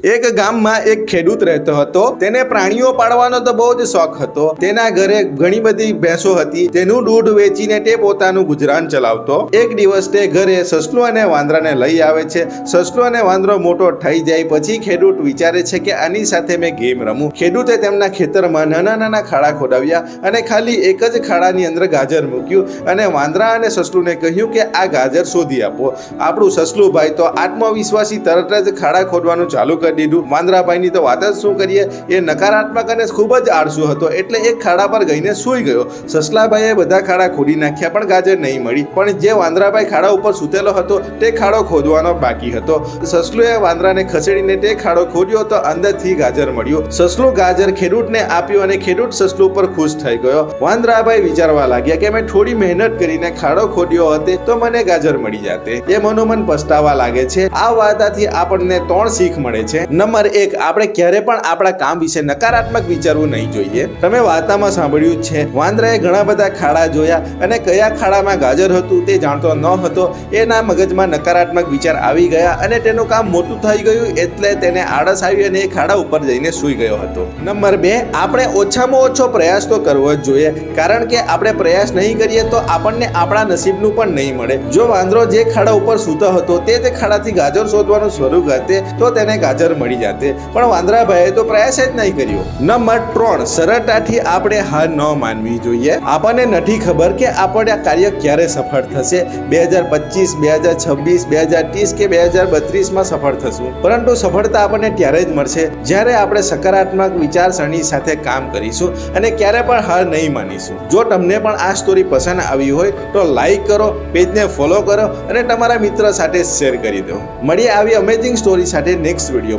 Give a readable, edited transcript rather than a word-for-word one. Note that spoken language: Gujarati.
એક ગામમાં એક ખેડૂત રહેતો હતો. તેને પ્રાણીઓ પાળવાનો તો બહુ જ શોખ હતો. તેના ઘરે ઘણી બધી ભેંસો હતી. તેનું દૂધ વેચીને તે પોતાનું ગુજરાન ચલાવતો. એક દિવસ તે ઘરે સસલું અને વાંદરાને લઈ આવે છે. સસલું અને વાંદરો મોટો થઈ જાય પછી ખેડૂત વિચારે છે કે આની સાથે મેં ગેમ રમું. ખેડૂતે તેમના ખેતરમાં નાના નાના ખાડા ખોદાવ્યા અને ખાલી એક જ ખાડાની અંદર ગાજર મૂક્યું અને વાંદરા અને સસલુને કહ્યું કે આ ગાજર શોધી આપો. આપણું સસલું ભાઈ તો આત્મવિશ્વાસી તરત જ ખાડા ખોદવાનું ચાલુ કરી દીધું. વાંદરાભાઈની તો વાત જ શું કરીએ, એ નકારાત્મક અને ખૂબ જ આળસુ હતો એટલે એક ખાડા પર ગઈને સૂઈ ગયો. સસલાભાઈએ બધા ખાડા ખોદી નાખ્યા પણ ગાજર નહીં મળી. પણ જે વાંદરાભાઈ ખાડા ઉપર સૂતેલો હતો તે ખાડો ખોદવાનો બાકી હતો. સસલુએ વાંદરાને ખસેડીને તે ખાડો ખોદ્યો તો અંદરથી ગાજર મળ્યું. સસલું ગાજર ખેડૂતને આપ્યું અને ખેડૂત સસલું પર ખુશ થઈ ગયો. વાંદરાભાઈ વિચારવા લાગ્યા કે મેં થોડી મહેનત કરીને ખાડો ખોદ્યો હોતે તો મને ગાજર મળી જાતે. એ મનોમન પસ્તાવા લાગે છે. આ વાર્તાથી આપણને 3 શીખ મળે છે. નંબર 1, આપણે ક્યારે પણ આપણા કામ વિશે નકારાત્મક વિચારવું નહીં જોઈએ. તમે વાર્તામાં સાંભળ્યું છે, વાંદરાએ ઘણા બધા ખાડા જોયા અને કયા ખાડામાં ગાજર હતું તે જાણતો ન હતો. એના મગજમાં નકારાત્મક વિચાર આવી ગયા અને તેનું કામ મોટું થઈ ગયું એટલે તેને આળસ આવી અને એ ખાડા ઉપર જઈને સૂઈ ગયો હતો. નંબર 2, આપણે ઓછામાં ઓછો પ્રયાસ તો કરવો જ જોઈએ, કારણ કે આપણે પ્રયાસ નહીં કરીએ તો આપણને આપણા નસીબનું પણ નહીં મળે. જો વાંદરો જે ખાડા ઉપર સૂતો હતો તે જ ખાડાથી ગાજર શોધવાનું શરૂ કરતે તો તેને ગાજર મળી જાતે, પણ વાંદરાભાઈએ તો પ્રયાસ જ નહીં કર્યો. નંબર 3, સરળતાથી આપણે હાર ન માનવી જોઈએ. આપણને નથી ખબર કે આપણું કાર્ય ક્યારે સફળ થશે. 2025, 2026, 2030 કે 2032 માં સફળ થશું, પરંતુ સફળતા આપણને ત્યારે જ મળશે જ્યારે આપણે સકારાત્મક વિચારસરણી સાથે કામ કરીશું અને ક્યારે પણ હાર નહીં માનીશું. જો તમને પણ આ સ્ટોરી પસંદ આવી હોય તો લાઈક કરો, પેજને ફોલો કરો અને તમારા મિત્ર સાથે શેર કરી દો. મળીએ આવી અમેઝિંગ સ્ટોરી સાથે નેક્સ્ટ વિડીયો.